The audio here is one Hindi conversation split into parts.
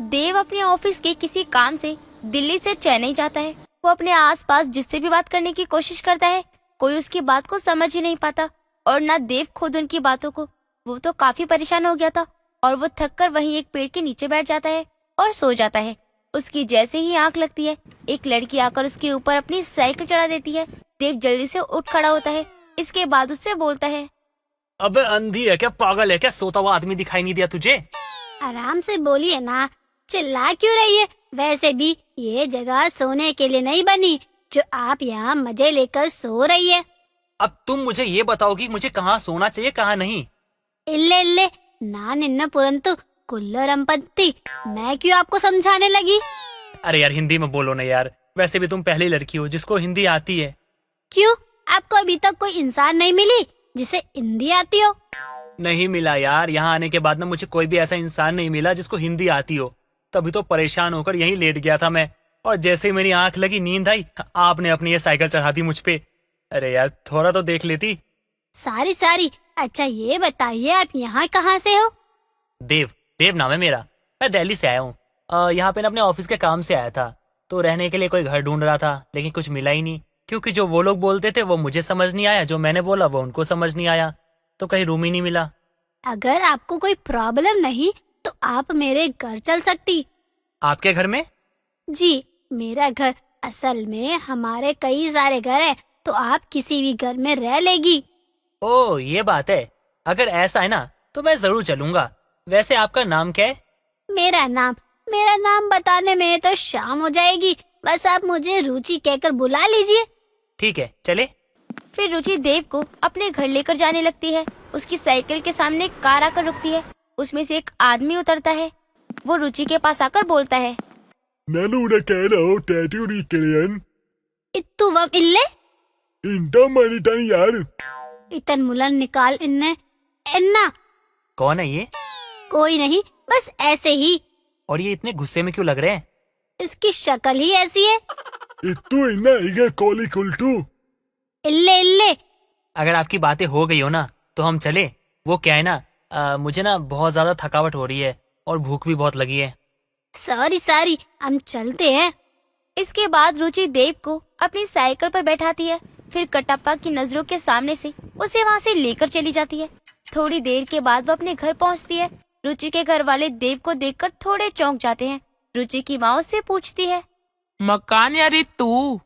देव अपने ऑफिस के किसी काम से दिल्ली से चेन्नई जाता है। वो अपने आसपास जिससे भी बात करने की कोशिश करता है, कोई उसकी बात को समझ ही नहीं पाता और ना देव खुद उनकी बातों को। वो तो काफी परेशान हो गया था और वो थक कर वहीं एक पेड़ के नीचे बैठ जाता है और सो जाता है। उसकी जैसे ही आंख लगती है, एक लड़की आकर उसके ऊपर अपनी साइकिल चढ़ा देती है। देव जल्दी से उठ खड़ा होता है। इसके बाद उससे बोलता है, अबे अंधी है क्या, पागल है क्या, सोता हुआ आदमी दिखाई नहीं दिया तुझे? आराम से बोलिए ना, चिल्ला क्यों रही है? वैसे भी ये जगह सोने के लिए नहीं बनी जो आप यहाँ मजे लेकर सो रही है। अब तुम मुझे ये बताओ कि मुझे कहाँ सोना चाहिए कहाँ नहीं। इल्ले इल्ले ना निन्न पुरंतु कुल्लो रंपत्ति, मैं क्यों आपको समझाने लगी? अरे यार हिंदी में बोलो ना यार, वैसे भी तुम पहली लड़की हो जिसको हिंदी आती है। क्यों, आपको अभी तक कोई इंसान नहीं मिली जिसे हिंदी आती हो? नहीं मिला यार, यहाँ आने के बाद ना मुझे कोई भी ऐसा इंसान नहीं मिला जिसको हिंदी आती हो। तभी तो परेशान होकर यहीं लेट गया था मैं, और जैसे ही मेरी आंख लगी नींद आई, आपने अपनी ये साइकिल चढ़ा दी मुझ पे। अरे यार थोड़ा तो देख लेती। सारी अच्छा ये बताइए आप यहाँ कहाँ से हो? देव नाम है मेरा। मैं दिल्ली से आया हूँ। यहाँ पे ना अपने ऑफिस के काम से आया था, तो रहने के लिए कोई घर ढूंढ रहा था, लेकिन कुछ मिला ही नहीं, क्योंकि जो वो लोग बोलते थे वो मुझे समझ नहीं आया, जो मैंने बोला वो उनको समझ नहीं आया, तो कहीं रूम ही नहीं मिला। अगर आपको कोई प्रॉब्लम नहीं तो आप मेरे घर चल सकती। आपके घर में? जी, मेरा घर, असल में हमारे कई सारे घर हैं, तो आप किसी भी घर में रह लेगी। ओह ये बात है, अगर ऐसा है ना तो मैं जरूर चलूंगा। वैसे आपका नाम क्या है? मेरा नाम बताने में तो शाम हो जाएगी, बस आप मुझे रुचि कहकर बुला लीजिए। ठीक है चले। फिर रुचि देव को अपने घर लेकर जाने लगती है। उसकी साइकिल के सामने एक कार आकर रुकती है। उसमें से एक आदमी उतरता है। वो रुचि के पास आकर बोलता है, ನಾನು ಕೇಳೋ ಟ್ಯಾಟೂ ರಿಕಲಿಯನ್ इत्तू वम इल्ले इंट मनिटन यार इतन मुलन निकाल इन्ने एन्ना। कौन है ये? कोई नहीं, बस ऐसे ही। और ये इतने गुस्से में क्यों लग रहे हैं? इसकी शक्ल ही ऐसी है। इत्तू इन्ना इगे कोली कुल्टू इल्ले इल्ले अगर आपकी बातें हो गई हो ना तो हम चले। वो क्या है ना, मुझे ना बहुत ज्यादा थकावट हो रही है और भूख भी बहुत लगी है। सारी हम चलते हैं। इसके बाद रुचि देव को अपनी साइकिल पर बैठाती है। फिर कटप्पा की नजरों के सामने से उसे वहाँ से लेकर चली जाती है। थोड़ी देर के बाद वो अपने घर पहुँचती है। रुचि के घर वाले देव को देखकर थोड़े चौंक जाते हैं। रुचि की माँ उससे पूछती है, मकान यारी तू?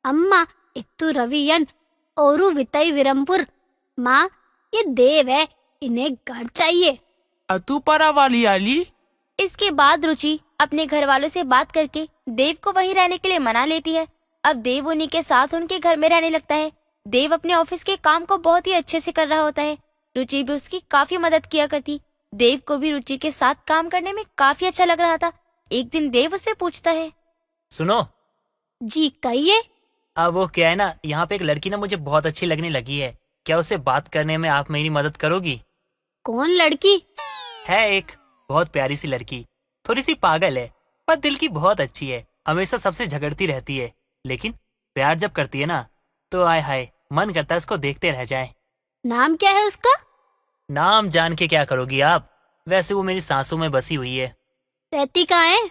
अम्मा इत्तू रवियन ओरू वितई विरमपुर। माँ ये देव है, इन्हें घर चाहिए। अतु परा वाली आली? इसके बाद रुचि अपने घर वालों से बात करके देव को वहीं रहने के लिए मना लेती है। अब देव उन्हीं के साथ उनके घर में रहने लगता है। देव अपने ऑफिस के काम को बहुत ही अच्छे से कर रहा होता है। रुचि भी उसकी काफी मदद किया करती। देव को भी रुचि के साथ काम करने में काफी अच्छा लग रहा था। एक दिन देव उससे पूछता है, सुनो। जी कहिए। अब वो क्या है ना, यहाँ पे एक लड़की ना मुझे बहुत अच्छी लगने लगी है। क्या उससे बात करने में आप मेरी मदद करोगी? कौन लड़की? है एक बहुत प्यारी सी लड़की, थोड़ी सी पागल है पर दिल की बहुत अच्छी है। हमेशा सबसे झगड़ती रहती है, लेकिन प्यार जब करती है ना तो आय हाय मन करता है उसको देखते रह जाए। नाम क्या है उसका? नाम जान के क्या करोगी आप? वैसे वो मेरी सांसों में बसी हुई है। रहती कहाँ है?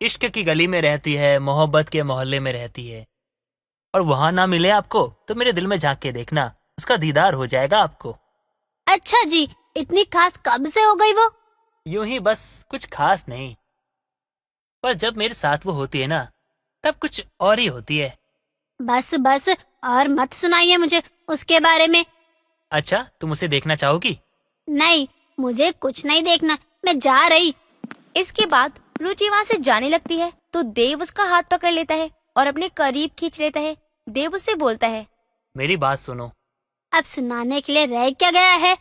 इश्क की गली में रहती है, मोहब्बत के मोहल्ले में रहती है। और वहाँ ना मिले आपको तो मेरे दिल में झांक के देखना, उसका दीदार हो जाएगा आपको। अच्छा जी, इतनी खास कब से हो गई वो? यूं ही बस, कुछ खास नहीं, पर जब मेरे साथ वो होती है ना तब कुछ और ही होती है। बस और मत सुनाइए मुझे उसके बारे में। अच्छा तुम उसे देखना चाहोगी? नहीं, मुझे कुछ नहीं देखना, मैं जा रही। इसके बाद रुचि वहाँ से जाने लगती है तो देव उसका हाथ पकड़ लेता है और अपने करीब खींच लेता है। देव उससे बोलता है, मेरी बात सुनो। अब सुनाने के लिए रह क्या गया है?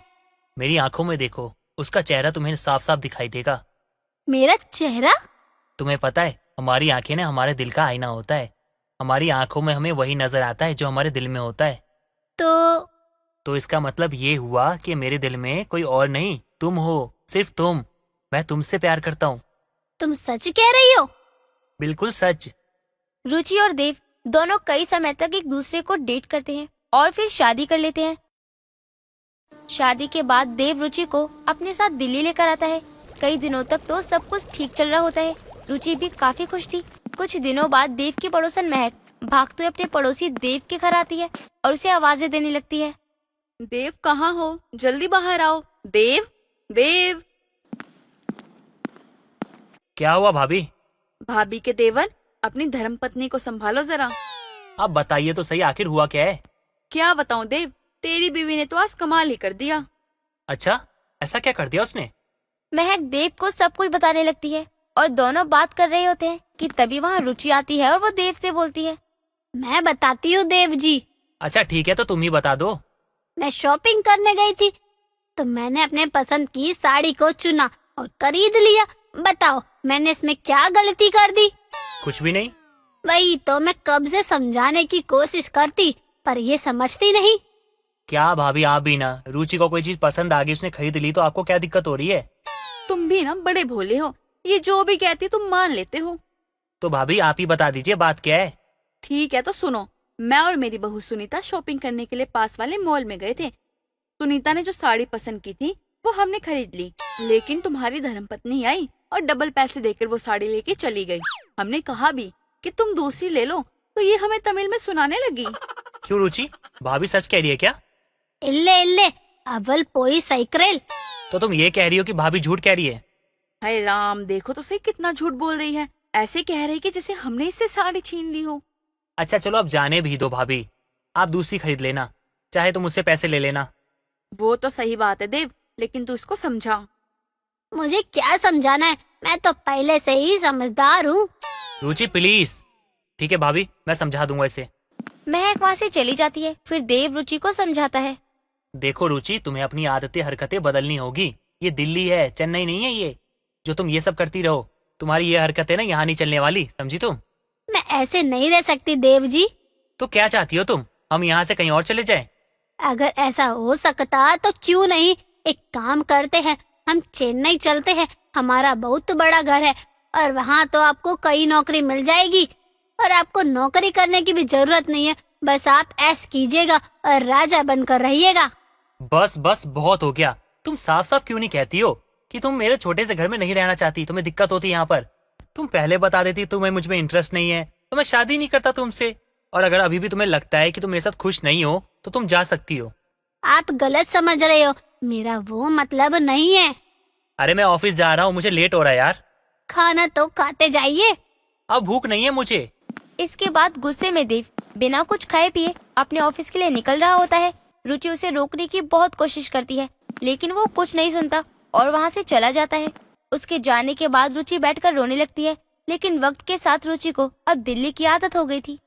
मेरी आंखों में देखो, उसका चेहरा तुम्हें साफ साफ दिखाई देगा। मेरा चेहरा? तुम्हें पता है हमारी आंखें ना हमारे दिल का आईना होता है। हमारी आंखों में हमें वही नजर आता है जो हमारे दिल में होता है। तो इसका मतलब ये हुआ कि मेरे दिल में कोई और नहीं, तुम हो, सिर्फ तुम। मैं तुमसे प्यार करता हूँ। तुम सच कह रही हो? बिल्कुल सच। रुचि और देव दोनों कई समय तक एक दूसरे को डेट करते हैं और फिर शादी कर लेते हैं। शादी के बाद देव रुचि को अपने साथ दिल्ली लेकर आता है। कई दिनों तक तो सब कुछ ठीक चल रहा होता है। रुचि भी काफी खुश थी। कुछ दिनों बाद देव की पड़ोसन महक भागते हुए अपने पड़ोसी देव के घर आती है और उसे आवाजें देने लगती है। देव कहाँ हो? जल्दी बाहर आओ। देव, देव। क्या हुआ भाभी? भाभी के देवर, अपनी धर्मपत्नी को संभालो जरा। आप बताइए तो सही, आखिर हुआ क्या है? क्या बताऊं देव, तेरी बीवी ने तो आज कमाल ही कर दिया। अच्छा, ऐसा क्या कर दिया उसने? महक देव को सब कुछ बताने लगती है और दोनों बात कर रहे होते हैं कि तभी वहाँ रुचि आती है और वो देव से बोलती है। मैं बताती हूँ देव जी। अच्छा ठीक है, तो तुम ही बता दो। मैं शॉपिंग करने गई थी तो मैंने अपने पसंद की साड़ी को चुना और खरीद लिया। बताओ मैंने इसमें क्या गलती कर दी? कुछ भी नहीं। वही तो मैं कब से समझाने की कोशिश करती, पर ये समझती नहीं। क्या भाभी, आप भी ना, रुचि को कोई चीज पसंद आ गई, उसने खरीद ली, तो आपको क्या दिक्कत हो रही है? तुम भी ना बड़े भोले हो, ये जो भी कहती तुम मान लेते हो। तो भाभी आप ही बता दीजिए बात क्या है। ठीक है तो सुनो, मैं और मेरी बहू सुनीता शॉपिंग करने के लिए पास वाले मॉल में गए थे। सुनीता ने जो साड़ी पसंद की थी वो हमने खरीद ली, लेकिन तुम्हारी धर्मपत्नी आई और डबल पैसे देकर वो साड़ी लेके चली गई। हमने कहा भी कि तुम दूसरी ले लो, तो ये हमें तमिल में सुनाने लगी। क्यों रुचि, भाभी सच कह रही है क्या? इल्ले इल्ले अवल पोई साइक्रेल। तो तुम ये कह रही हो कि भाभी झूठ कह रही है? हाय राम, देखो तो सही कितना झूठ बोल रही है। ऐसे कह रही कि जैसे हमने इससे साड़ी छीन ली हो। अच्छा चलो अब जाने भी दो भाभी, आप दूसरी खरीद लेना, चाहे तुम मुझसे पैसे ले लेना। वो तो सही बात है देव, लेकिन तू इसको समझा। मुझे क्या समझाना है, मैं तो पहले से ही समझदार हूँ। रुचि प्लीज। ठीक है भाभी, मैं समझा दूंगा इसे। महक वहाँ से चली जाती है। फिर देव रुचि को समझाता है। देखो रुचि, तुम्हें अपनी आदतें हरकतें बदलनी होगी। ये दिल्ली है, चेन्नई नहीं है। ये जो तुम ये सब करती रहो, तुम्हारी ये हरकतें ना यहाँ नहीं चलने वाली, समझी तुम? मैं ऐसे नहीं रह सकती देव जी। तो क्या चाहती हो तुम, हम यहाँ से कहीं और चले जाएं? अगर ऐसा हो सकता तो क्यों नहीं, एक काम करते हैं, हम चेन्नई चलते हैं। हमारा बहुत बड़ा घर है और वहाँ तो आपको कई नौकरी मिल जाएगी और आपको नौकरी करने की भी जरूरत नहीं है। बस आप ऐश कीजिएगा और राजा बनकर रहिएगा। बस बस बहुत हो गया। तुम साफ साफ क्यों नहीं कहती हो कि तुम मेरे छोटे से घर में नहीं रहना चाहती, तुम्हें दिक्कत होती यहाँ पर? तुम पहले बता देती तुम्हें मुझ में इंटरेस्ट नहीं है तो मैं शादी नहीं करता तुमसे। और अगर अभी भी तुम्हें लगता है कि तुम मेरे साथ खुश नहीं हो तो तुम जा सकती हो। आप गलत समझ रहे हो, मेरा वो मतलब नहीं है। अरे मैं ऑफिस जा रहा हूँ, मुझे लेट हो रहा है यार। खाना तो खाते जाइए। अब भूख नहीं है मुझे। इसके बाद गुस्से में देव बिना कुछ खाए पिए अपने ऑफिस के लिए निकल रहा होता है। रुचि उसे रोकने की बहुत कोशिश करती है, लेकिन वो कुछ नहीं सुनता और वहाँ से चला जाता है। उसके जाने के बाद रुचि बैठकर रोने लगती है, लेकिन वक्त के साथ रुचि को अब दिल्ली की आदत हो गई थी।